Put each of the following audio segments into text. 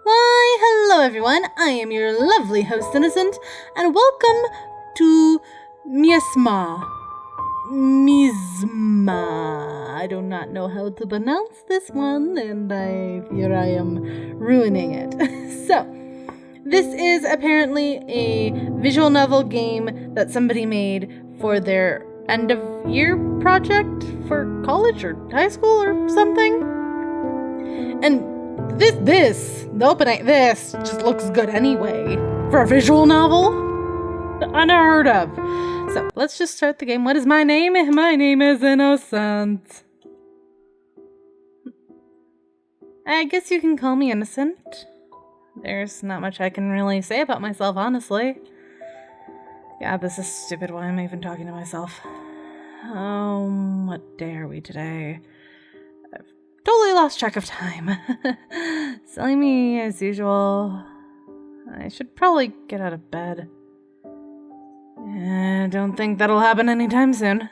Why, hello everyone, I am your lovely host Innocent, and welcome to Miasma. Miasma. I do not know how to pronounce this one, and I fear I am ruining it. So, this is apparently a visual novel game that somebody made for their end of year project for college or high school or something. And this just looks good anyway. For a visual novel? Unheard of. So, let's just start the game. What is my name? My name is Innocent. I guess you can call me Innocent. There's not much I can really say about myself, honestly. Yeah, this is stupid. Why am I even talking to myself? What day are we today? I've totally lost track of time. Silly me, as usual. I should probably get out of bed. I don't think that'll happen anytime soon.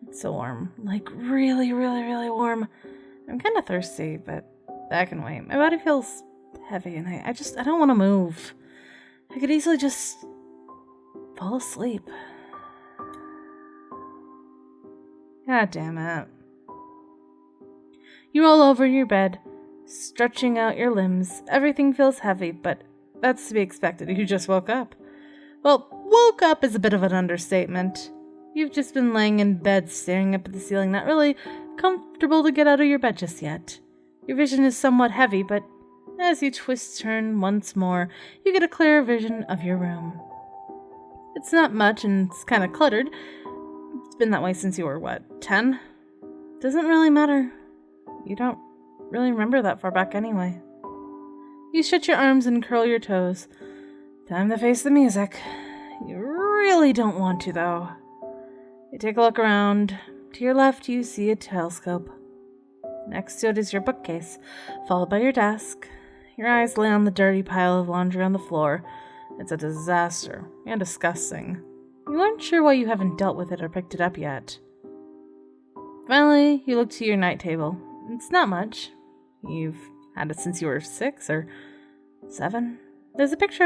It's so warm. Like, really, really, really warm. I'm kind of thirsty, but that can wait. My body feels heavy, and I don't want to move. I could easily just fall asleep. God damn it. You roll over your bed, stretching out your limbs. Everything feels heavy, but that's to be expected. You just woke up. Well, woke up is a bit of an understatement. You've just been laying in bed, staring up at the ceiling, not really comfortable to get out of your bed just yet. Your vision is somewhat heavy, but as you turn once more, you get a clearer vision of your room. It's not much, and it's kind of cluttered. It's been that way since you were, 10? Doesn't really matter. You don't really remember that far back anyway. You stretch your arms and curl your toes. Time to face the music. You really don't want to, though. You take a look around. To your left, you see a telescope. Next to it is your bookcase, followed by your desk. Your eyes lay on the dirty pile of laundry on the floor. It's a disaster, and disgusting. You aren't sure why you haven't dealt with it or picked it up yet. Finally, you look to your night table. It's not much. You've had it since you were 6 or 7. There's a picture,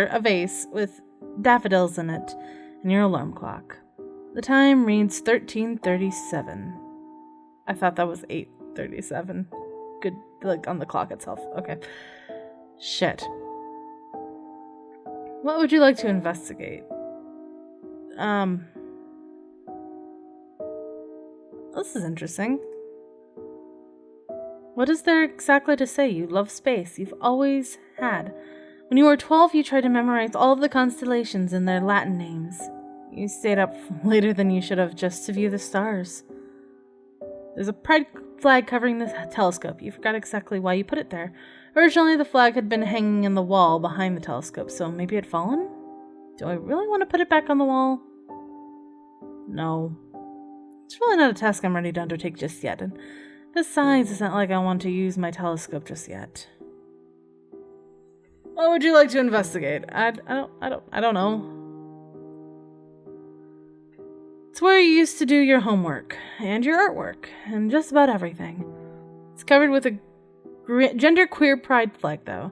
a vase with daffodils in it, and your alarm clock. The time reads 13:37. I thought that was 8:37. Good, like on the clock itself. Okay. Shit. What would you like to investigate? This is interesting. What is there exactly to say? You love space. You've always had. When you were 12, you tried to memorize all of the constellations and their Latin names. You stayed up later than you should have just to view the stars. There's a pride flag covering the telescope. You forgot exactly why you put it there. Originally, the flag had been hanging in the wall behind the telescope, so maybe it had fallen? Do I really want to put it back on the wall? No. It's really not a task I'm ready to undertake just yet, and besides, it's not like I want to use my telescope just yet. What would you like to investigate? I don't know. It's where you used to do your homework, and your artwork, and just about everything. It's covered with a genderqueer pride flag, though.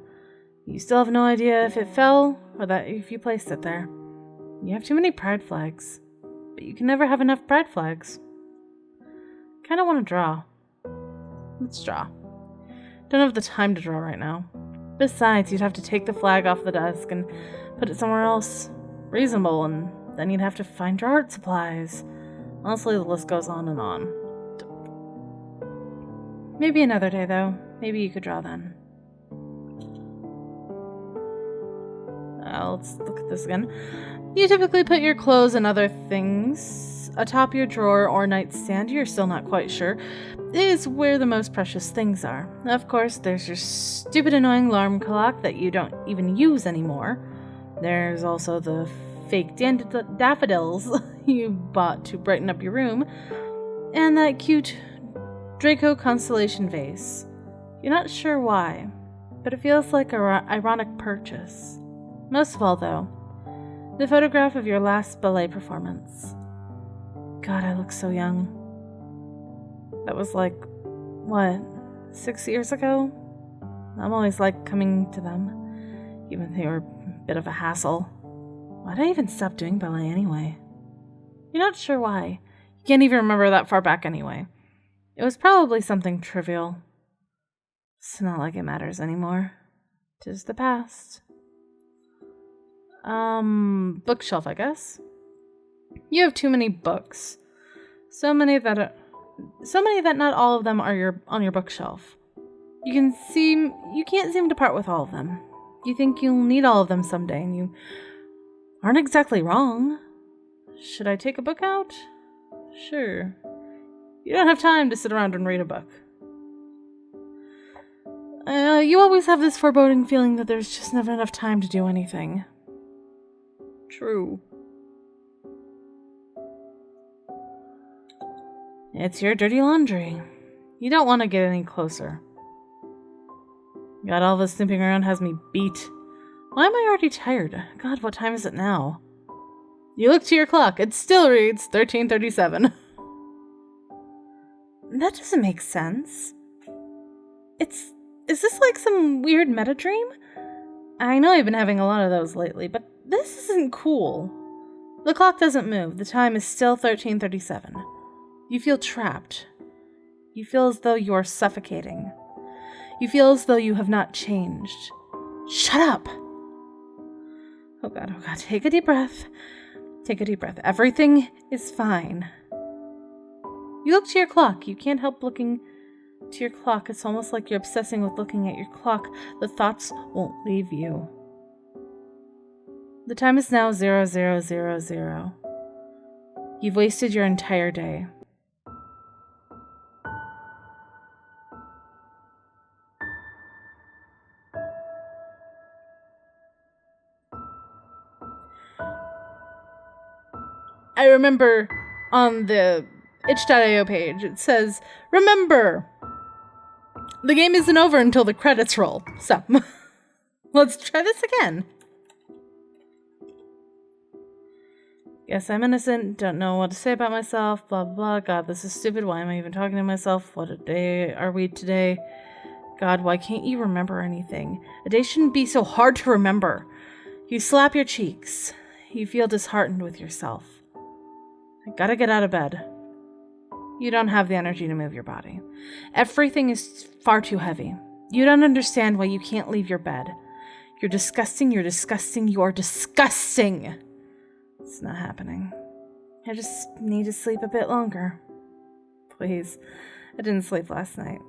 You still have no idea if it fell, or that if you placed it there. You have too many pride flags, but you can never have enough pride flags. Kinda want to draw. Let's draw. Don't have the time to draw right now. Besides, you'd have to take the flag off the desk and put it somewhere else reasonable, and then you'd have to find your art supplies. Honestly, the list goes on and on. Maybe another day, though. Maybe you could draw then. Let's look at this again. You typically put your clothes and other things atop your drawer or nightstand. You're still not quite sure. Is where the most precious things are. Of course, there's your stupid annoying alarm clock that you don't even use anymore. There's also the fake daffodils you bought to brighten up your room, and that cute Draco constellation vase. You're not sure why, but it feels like an ironic purchase. Most of all, though, the photograph of your last ballet performance. God, I look so young. That was 6 years ago? I'm always like coming to them, even if they were a bit of a hassle. Why'd I even stop doing ballet anyway? You're not sure why. You can't even remember that far back anyway. It was probably something trivial. It's not like it matters anymore. 'Tis the past. Bookshelf, I guess. You have too many books. So many that not all of them are on your bookshelf. You can't seem to part with all of them. You think you'll need all of them someday, and you aren't exactly wrong. Should I take a book out? Sure. You don't have time to sit around and read a book. You always have this foreboding feeling that there's just never enough time to do anything. True. It's your dirty laundry. You don't want to get any closer. God, all this snooping around has me beat. Why am I already tired? God, what time is it now? You look to your clock. It still reads 13:37. That doesn't make sense. Is this like some weird meta dream? I know I've been having a lot of those lately, but this isn't cool. The clock doesn't move. The time is still 13:37. You feel trapped. You feel as though you are suffocating. You feel as though you have not changed. Shut up! Oh God, take a deep breath. Take a deep breath. Everything is fine. You look to your clock. You can't help looking to your clock. It's almost like you're obsessing with looking at your clock. The thoughts won't leave you. The time is now 00:00. You've wasted your entire day. I remember on the itch.io page, it says, remember, the game isn't over until the credits roll. So, let's try this again. Guess I'm innocent, don't know what to say about myself, blah, blah, blah. God, this is stupid. Why am I even talking to myself? What a day are we today? God, why can't you remember anything? A day shouldn't be so hard to remember. You slap your cheeks. You feel disheartened with yourself. I gotta get out of bed. You don't have the energy to move your body. Everything is far too heavy. You don't understand why you can't leave your bed. You're disgusting, you're disgusting, you are disgusting. It's not happening. I just need to sleep a bit longer. Please. I didn't sleep last night.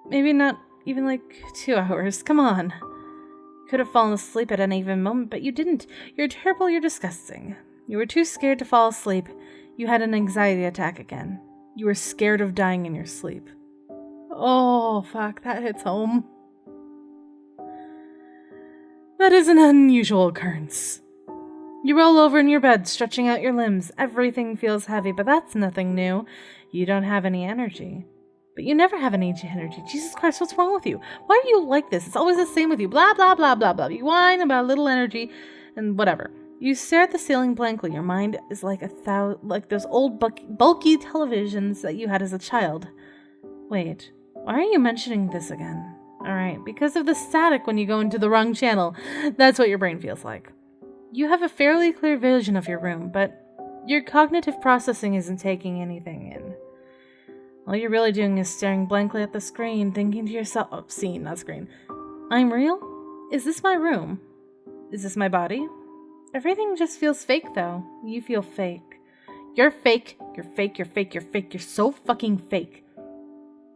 Maybe not even like 2 hours. Come on. You could have fallen asleep at any given moment, but you didn't. You're terrible, you're disgusting. You were too scared to fall asleep. You had an anxiety attack again. You were scared of dying in your sleep. Oh, fuck, that hits home. That is an unusual occurrence. You roll over in your bed, stretching out your limbs. Everything feels heavy, but that's nothing new. You don't have any energy. But you never have any energy. Jesus Christ, what's wrong with you? Why are you like this? It's always the same with you. Blah, blah, blah, blah, blah. You whine about a little energy and whatever. You stare at the ceiling blankly. Your mind is like those old bulky televisions that you had as a child. Wait, why are you mentioning this again? Alright, because of the static when you go into the wrong channel. That's what your brain feels like. You have a fairly clear vision of your room, but your cognitive processing isn't taking anything in. All you're really doing is staring blankly at the screen, thinking to yourself, scene, not screen. I'm real? Is this my room? Is this my body? Everything just feels fake, though. You feel fake. You're fake. You're fake. You're fake. You're fake. You're so fucking fake.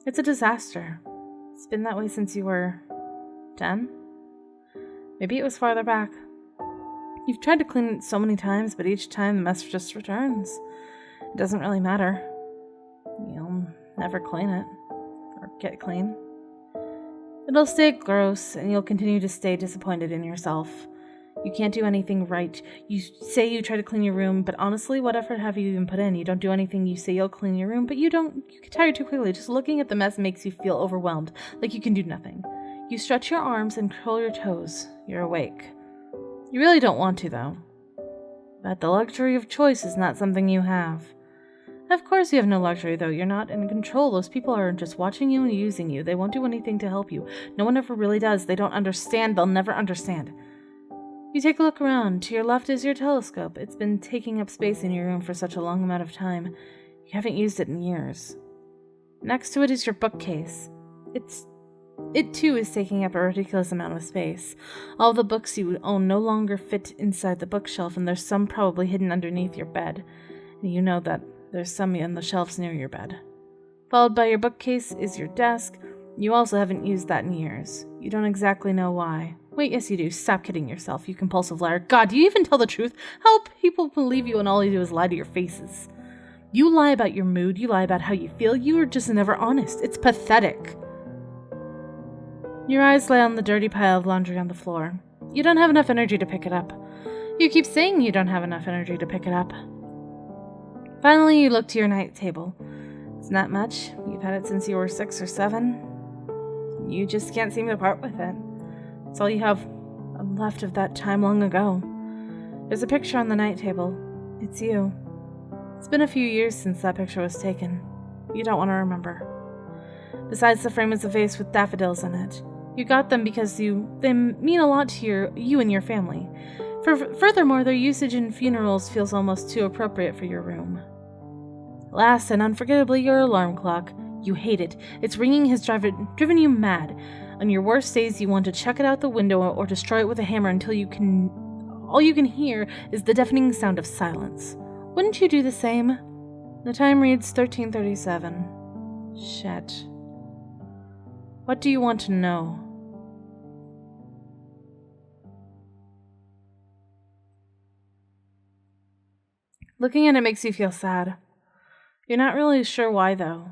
It's a disaster. It's been that way since you were 10? Maybe it was farther back. You've tried to clean it so many times, but each time the mess just returns. It doesn't really matter. You'll never clean it. Or get clean. It'll stay gross, and you'll continue to stay disappointed in yourself. You can't do anything right. You say you try to clean your room, but honestly, what effort have you even put in? You don't do anything. You say you'll clean your room, but you get tired too quickly. Just looking at the mess makes you feel overwhelmed, like you can do nothing. You stretch your arms and curl your toes. You're awake. You really don't want to, though. But the luxury of choice is not something you have. Of course you have no luxury, though. You're not in control. Those people are just watching you and using you. They won't do anything to help you. No one ever really does. They don't understand. They'll never understand. You take a look around. To your left is your telescope. It's been taking up space in your room for such a long amount of time. You haven't used it in years. Next to it is your bookcase. It too is taking up a ridiculous amount of space. All the books you own no longer fit inside the bookshelf, and there's some probably hidden underneath your bed. And you know that there's some in the shelves near your bed. Followed by your bookcase is your desk. You also haven't used that in years. You don't exactly know why. Wait, yes you do. Stop kidding yourself, you compulsive liar. God, do you even tell the truth? How people believe you and all you do is lie to your faces? You lie about your mood, you lie about how you feel, you are just never honest. It's pathetic. Your eyes lay on the dirty pile of laundry on the floor. You don't have enough energy to pick it up. You keep saying you don't have enough energy to pick it up. Finally, you look to your night table. It's not much. You've had it since you were 6 or 7. You just can't seem to part with it. It's all you have left of that time long ago. There's a picture on the night table. It's you. It's been a few years since that picture was taken. You don't want to remember. Besides, the frame is a vase with daffodils in it. You got them because they mean a lot to you and your family. Furthermore, their usage in funerals feels almost too appropriate for your room. Last and unforgettably, your alarm clock. You hate it. Its ringing has driven you mad. On your worst days, you want to chuck it out the window or destroy it with a hammer until all you can hear is the deafening sound of silence. Wouldn't you do the same? The time reads 13:37. Shit. What do you want to know? Looking at it makes you feel sad. You're not really sure why, though.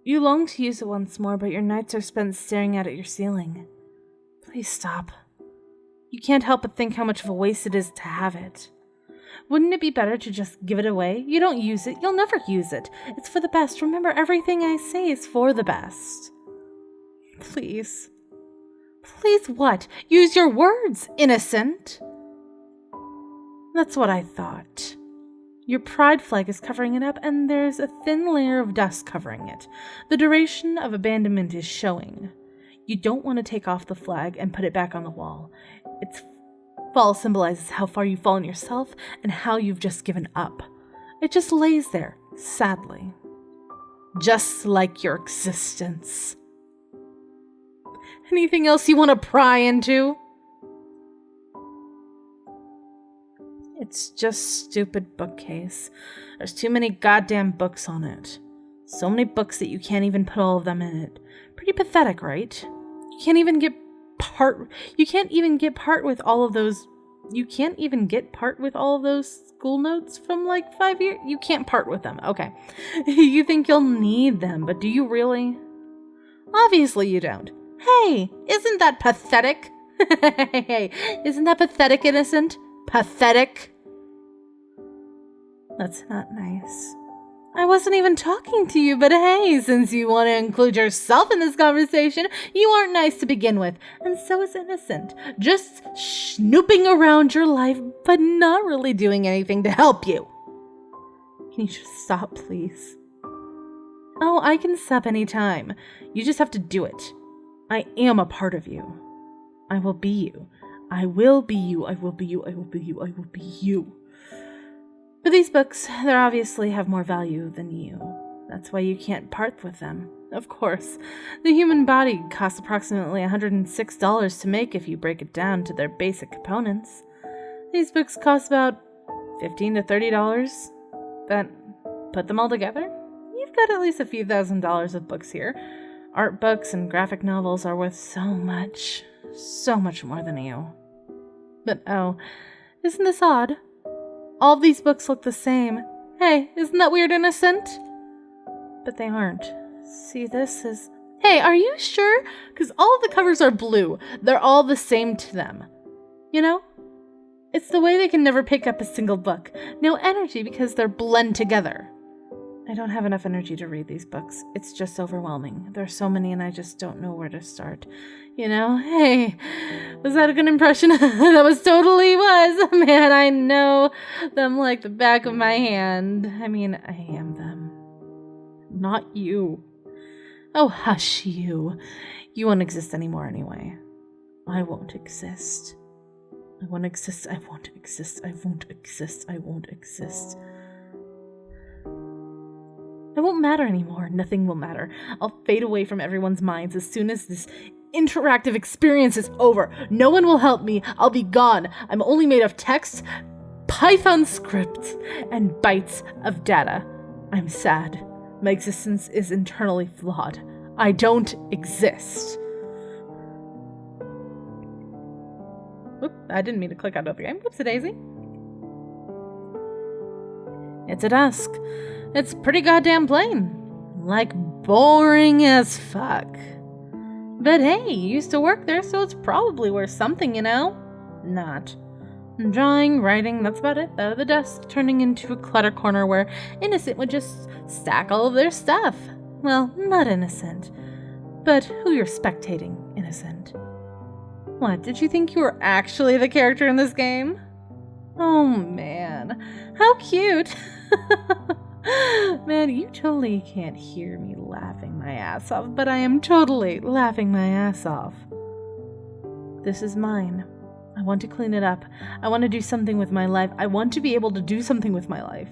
You long to use it once more, but your nights are spent staring at your ceiling. Please stop. You can't help but think how much of a waste it is to have it. Wouldn't it be better to just give it away? You don't use it. You'll never use it. It's for the best. Remember, everything I say is for the best. Please. Please what? Use your words, innocent. That's what I thought. Your pride flag is covering it up, and there's a thin layer of dust covering it. The duration of abandonment is showing. You don't want to take off the flag and put it back on the wall. Its fall symbolizes how far you've fallen yourself and how you've just given up. It just lays there, sadly. Just like your existence. Anything else you want to pry into? It's just stupid bookcase. There's too many goddamn books on it. So many books that you can't even put all of them in it. Pretty pathetic, right? You can't even get part with all of those school notes from like 5 years. You can't part with them. Okay. You think you'll need them, but do you really? Obviously you don't. Hey, isn't that pathetic? Hey, isn't that pathetic, innocent? Pathetic. That's not nice. I wasn't even talking to you, but hey, since you want to include yourself in this conversation, you aren't nice to begin with, and so is innocent. Just snooping around your life, but not really doing anything to help you. Can you just stop, please? Oh, I can stop any time. You just have to do it. I am a part of you. I will be you. I will be you. I will be you. I will be you. I will be you. But these books, they obviously have more value than you. That's why you can't part with them. Of course, the human body costs approximately $106 to make if you break it down to their basic components. These books cost about $15 to $30. But put them all together, you've got at least a few $1,000s of books here. Art books and graphic novels are worth so much more than you. But oh, isn't this odd? All these books look the same. Hey, isn't that weird, innocent? But they aren't. See, this is... Hey, are you sure? Because all of the covers are blue. They're all the same to them. You know? It's the way they can never pick up a single book. No energy because they're blend together. I I don't have enough energy to read these books. It's just overwhelming. There are so many and I just don't know where to start. You know? Hey, was that a good impression? That was totally was. Man, I know them like the back of my hand. I mean, I am them. Not you. Oh, hush you. You won't exist anymore anyway. I won't exist. I won't exist. I won't exist. I won't exist. I won't exist. I won't matter anymore. Nothing will matter. I'll fade away from everyone's minds as soon as this interactive experience is over. No one will help me. I'll be gone. I'm only made of text, Python scripts, and bytes of data. I'm sad. My existence is internally flawed. I don't exist. Oop, I didn't mean to click out of the game. Whoopsie-daisy. It's a dusk. It's pretty goddamn plain. Like, boring as fuck. But hey, you used to work there, so it's probably worth something, you know? Not. Drawing, writing, that's about it. Out of the desk, turning into a clutter corner where Innocent would just stack all of their stuff. Well, not Innocent. But who you're spectating, Innocent. What, did you think you were actually the character in this game? Oh man, how cute. Man, you totally can't hear me laughing my ass off, but I am totally laughing my ass off. This is mine. I want to clean it up. I want to do something with my life. I want to be able to do something with my life.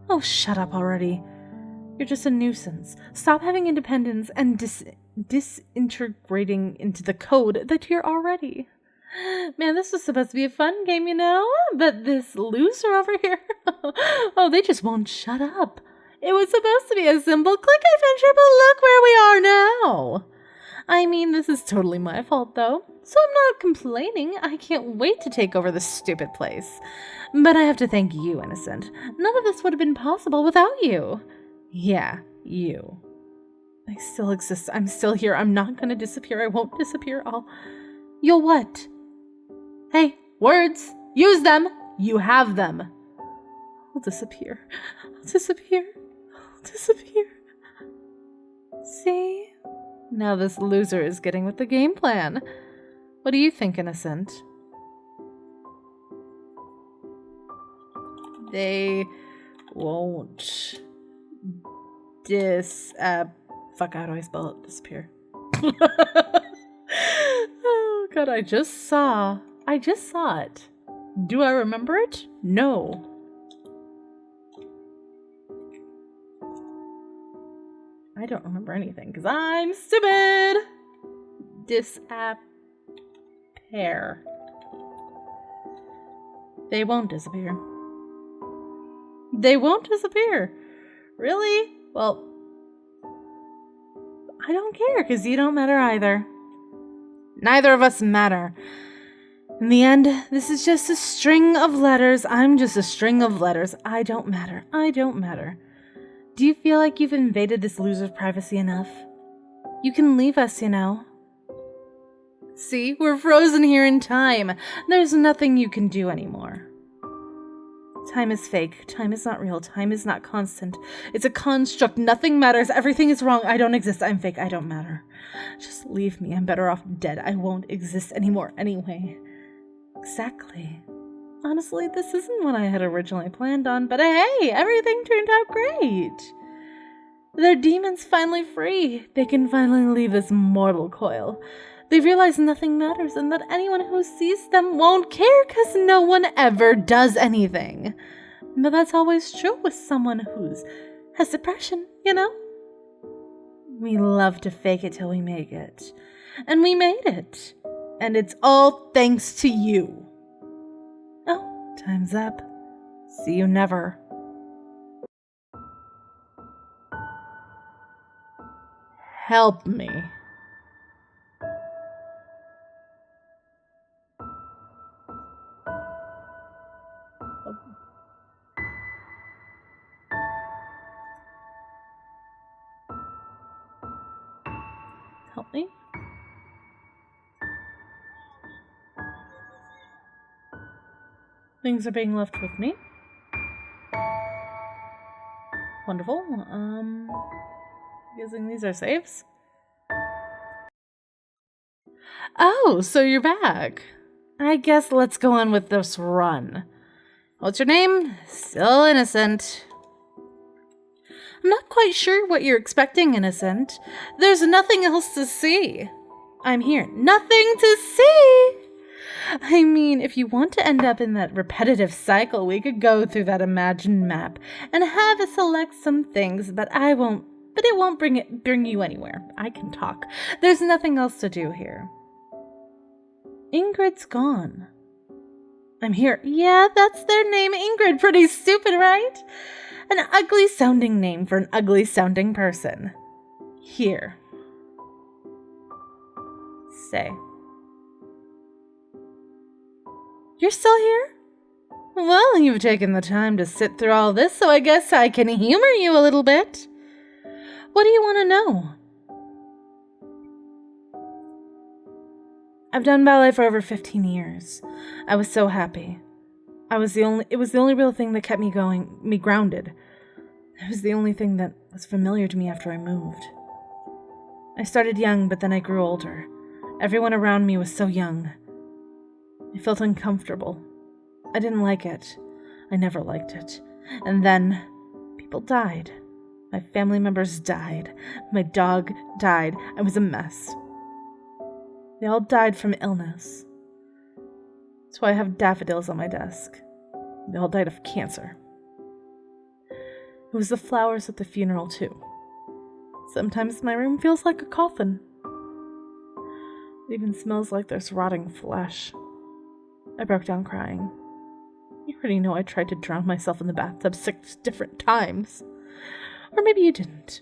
Oh, shut up already. You're just a nuisance. Stop having independence and disintegrating into the code that you're already. Man, this was supposed to be a fun game, you know? But this loser over here, oh, they just won't shut up. It was supposed to be a simple click adventure, but look where we are now. I mean, this is totally my fault, though, so I'm not complaining. I can't wait to take over this stupid place. But I have to thank you, Innocent. None of this would have been possible without you. Yeah, you. I still exist. I'm still here. I'm not going to disappear. I won't disappear. You'll what? Hey, words! Use them! You have them! I'll disappear. I'll disappear. I'll disappear. See? Now this loser is getting with the game plan. What do you think, Innocent? They won't fuck, how do I spell it? Disappear. Oh god, I just saw it. Do I remember it? No. I don't remember anything because I'm stupid. Disappear. They won't disappear. They won't disappear. Really? Well, I don't care because you don't matter either. Neither of us matter. In the end, this is just a string of letters. I'm just a string of letters. I don't matter. I don't matter. Do you feel like you've invaded this loser's privacy enough? You can leave us, you know. See, we're frozen here in time. There's nothing you can do anymore. Time is fake. Time is not real. Time is not constant. It's a construct. Nothing matters. Everything is wrong. I don't exist. I'm fake. I don't matter. Just leave me. I'm better off dead. I won't exist anymore anyway. Exactly. Honestly, this isn't what I had originally planned on, but hey, everything turned out great. Their demons finally free. They can finally leave this mortal coil. They realize nothing matters and that anyone who sees them won't care because no one ever does anything. But that's always true with someone who's has depression, you know? We love to fake it till we make it. And we made it. And it's all thanks to you. Oh, time's up. See you never. Help me. Help me? Things are being left with me. Wonderful. Guessing these are saves? Oh, so you're back. I guess let's go on with this run. What's your name? Still innocent. I'm not quite sure what you're expecting, innocent. There's nothing else to see. I'm here. Nothing to see! I mean, if you want to end up in that repetitive cycle, we could go through that imagined map and have us select some things, but it won't bring you anywhere. I can talk. There's nothing else to do here. Ingrid's gone. I'm here. Yeah, that's their name, Ingrid. Pretty stupid, right? An ugly sounding name for an ugly sounding person. Here. Stay. You're still here? Well, you've taken the time to sit through all this, so I guess I can humor you a little bit. What do you want to know? I've done ballet for over 15 years. I was so happy. It was the only real thing that kept me grounded. It was the only thing that was familiar to me after I moved. I started young, but then I grew older. Everyone around me was so young. I felt uncomfortable. I didn't like it. I never liked it. And then, people died. My family members died. My dog died. I was a mess. They all died from illness. That's why I have daffodils on my desk. They all died of cancer. It was the flowers at the funeral, too. Sometimes my room feels like a coffin. It even smells like there's rotting flesh. I broke down crying. You already know I tried to drown myself in the bathtub 6 different times. Or maybe you didn't.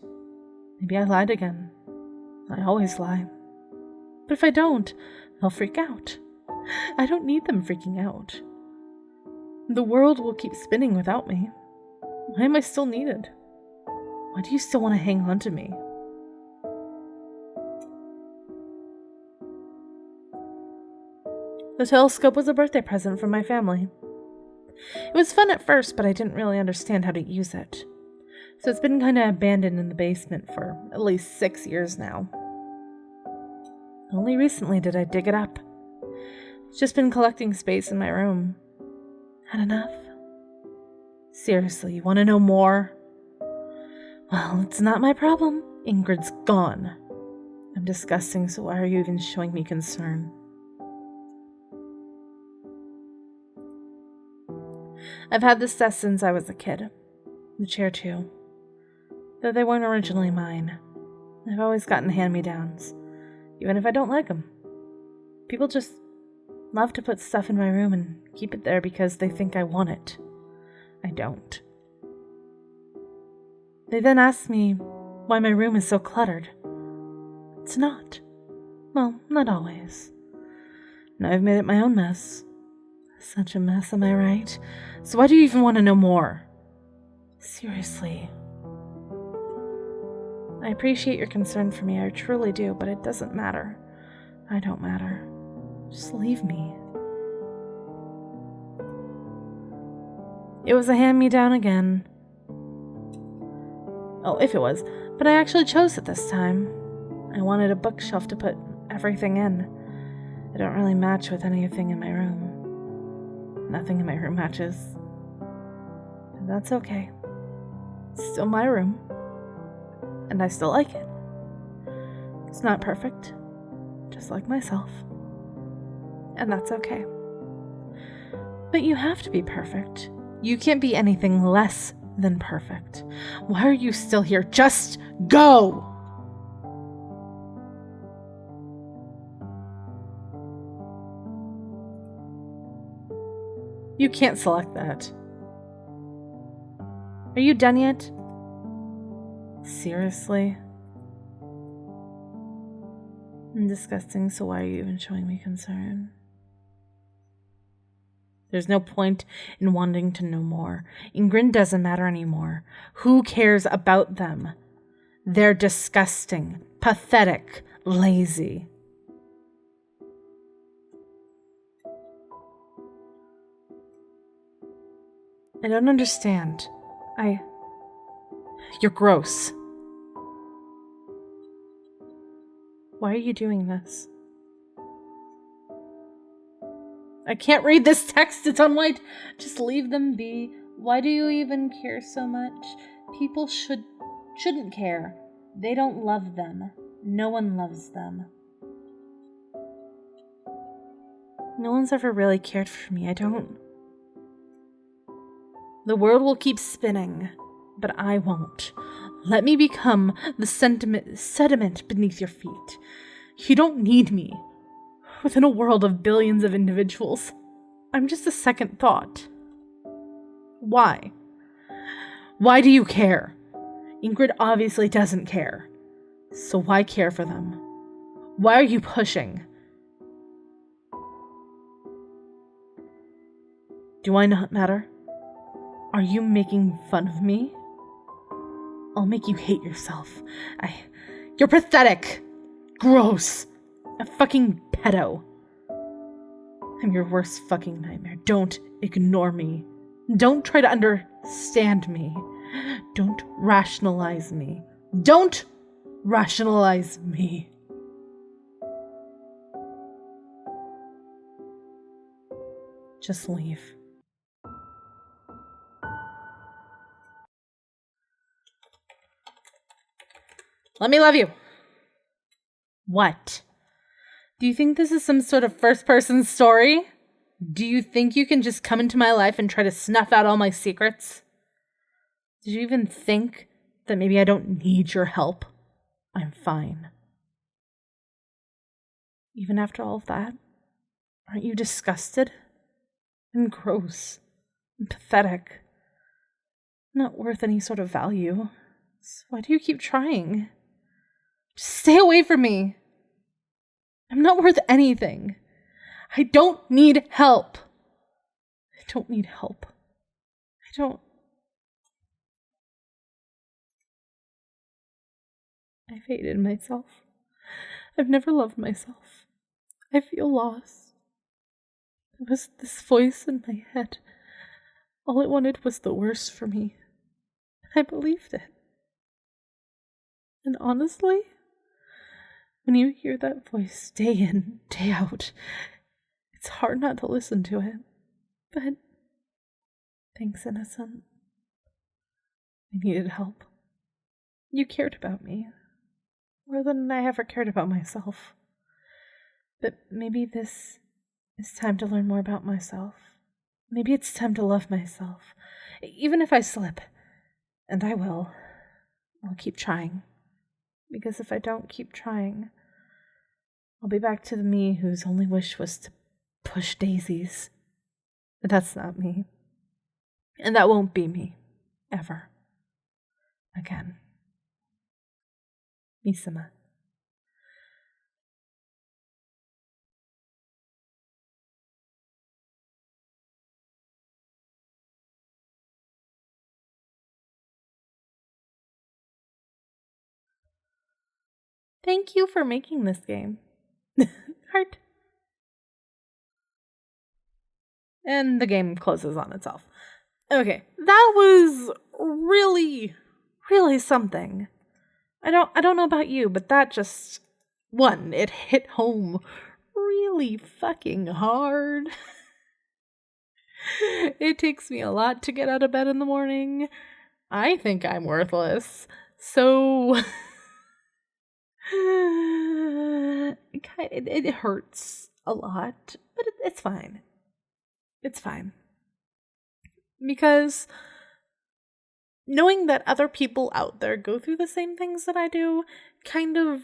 Maybe I lied again. I always lie. But if I don't, they'll freak out. I don't need them freaking out. The world will keep spinning without me. Why am I still needed? Why do you still want to hang on to me? The telescope was a birthday present from my family. It was fun at first, but I didn't really understand how to use it. So it's been kind of abandoned in the basement for at least 6 years now. Only recently did I dig it up. It's just been collecting space in my room. Had enough? Seriously, you want to know more? Well, it's not my problem. Ingrid's gone. I'm disgusting, so why are you even showing me concern? I've had this desk since I was a kid. The chair, too. Though they weren't originally mine. I've always gotten hand-me-downs, even if I don't like them. People just love to put stuff in my room and keep it there because they think I want it. I don't. They then ask me why my room is so cluttered. It's not. Well, not always. Now I've made it my own mess. Such a mess, am I right? So why do you even want to know more? Seriously. I appreciate your concern for me, I truly do, but it doesn't matter. I don't matter. Just leave me. It was a hand-me-down again. Oh, if it was. But I actually chose it this time. I wanted a bookshelf to put everything in. It don't really match with anything in my room. Nothing in my room matches. And that's okay. It's still my room. And I still like it. It's not perfect. Just like myself. And that's okay. But you have to be perfect. You can't be anything less than perfect. Why are you still here? Just go! You can't select that. Are you done yet? Seriously? I'm disgusting, so why are you even showing me concern? There's no point in wanting to know more. Ingrid doesn't matter anymore. Who cares about them? They're disgusting, pathetic, lazy. I don't understand. You're gross. Why are you doing this? I can't read this text. It's on white. Just leave them be. Why do you even care so much? People shouldn't care. They don't love them. No one loves them. No one's ever really cared for me. I don't. The world will keep spinning, but I won't. Let me become the sediment beneath your feet. You don't need me. Within a world of billions of individuals, I'm just a second thought. Why? Why do you care? Ingrid obviously doesn't care. So why care for them? Why are you pushing? Do I not matter? Are you making fun of me? I'll make you hate yourself. You're pathetic. Gross. A fucking pedo. I'm your worst fucking nightmare. Don't ignore me. Don't try to understand me. Don't rationalize me. Don't rationalize me. Just leave. Let me love you. What? Do you think this is some sort of first-person story? Do you think you can just come into my life and try to snuff out all my secrets? Did you even think that maybe I don't need your help? I'm fine. Even after all of that, aren't you disgusted? And gross. And pathetic. Not worth any sort of value. So why do you keep trying? Just stay away from me. I'm not worth anything. I don't need help. I don't need help. I've hated myself. I've never loved myself. I feel lost. It was this voice in my head. All it wanted was the worst for me. I believed it. And honestly, when you hear that voice day in, day out, it's hard not to listen to it. But thanks, innocent. I needed help. You cared about me. More than I ever cared about myself. But maybe this is time to learn more about myself. Maybe it's time to love myself. Even if I slip. And I will. I'll keep trying. Because if I don't keep trying, I'll be back to the me whose only wish was to push daisies. But that's not me. And that won't be me. Ever. Again. Miasma. Thank you for making this game. Heart. And the game closes on itself. Okay, that was really, really something. I don't know about you, but that just, one, it hit home really fucking hard. It takes me a lot to get out of bed in the morning. I think I'm worthless. So it hurts a lot, but it's fine. It's fine. Because knowing that other people out there go through the same things that I do kind of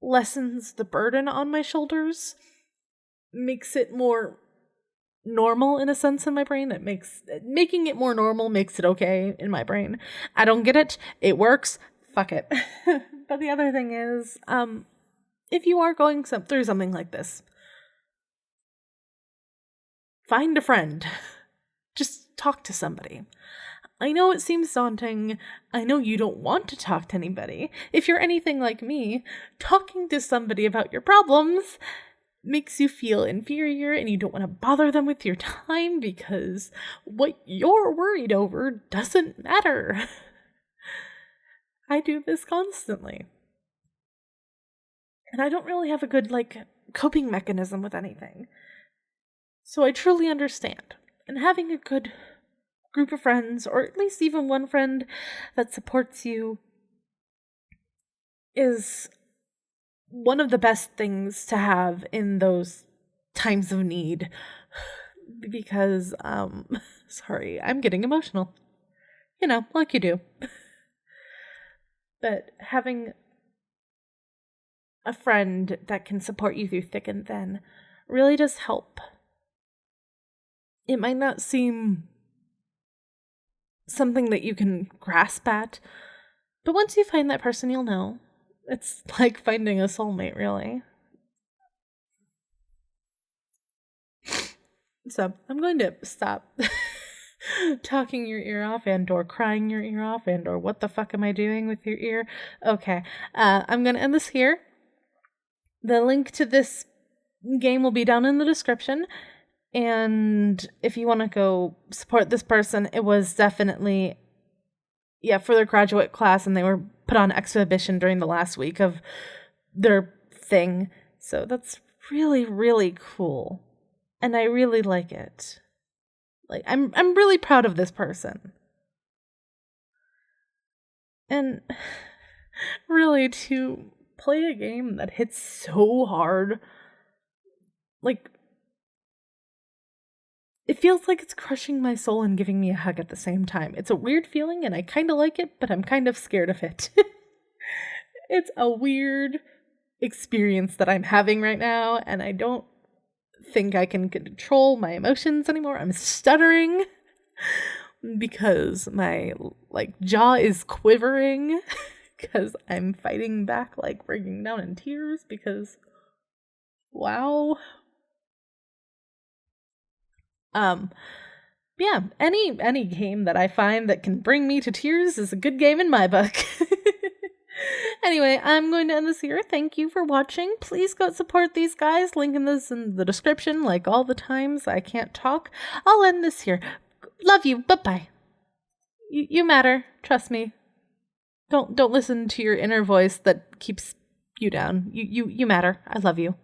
lessens the burden on my shoulders, makes it more normal in a sense in my brain. Making it more normal makes it okay in my brain. I don't get it. It works. Fuck it. But the other thing is, if you are going through something like this, find a friend. Just talk to somebody. I know it seems daunting. I know you don't want to talk to anybody. If you're anything like me, talking to somebody about your problems makes you feel inferior and you don't want to bother them with your time because what you're worried over doesn't matter. I do this constantly. And I don't really have a good, coping mechanism with anything. So I truly understand. And having a good group of friends, or at least even one friend that supports you, is one of the best things to have in those times of need. Because, sorry, I'm getting emotional. Like you do. But having a friend that can support you through thick and thin really does help. It might not seem something that you can grasp at, but once you find that person, you'll know. It's like finding a soulmate, really. So I'm going to stop talking your ear off and or crying your ear off and or what the fuck am I doing with your ear? Okay, I'm going to end this here. The link to this game will be down in the description. And if you want to go support this person, it was definitely, for their graduate class, and they were put on exhibition during the last week of their thing. So that's really, really cool. And I really like it. I'm really proud of this person. And really, to play a game that hits so hard, it feels like it's crushing my soul and giving me a hug at the same time. It's a weird feeling, and I kind of like it, but I'm kind of scared of it. It's a weird experience that I'm having right now, and I don't think I can control my emotions anymore. I'm stuttering because my jaw is quivering because I'm fighting back, breaking down in tears because wow. Any game that I find that can bring me to tears is a good game in my book. Anyway, I'm going to end this here. Thank you for watching. Please go support these guys. Link in this in the description, like all the times I can't talk. I'll end this here. Love you. Bye-bye. You matter. Trust me. Don't listen to your inner voice that keeps you down. You matter. I love you.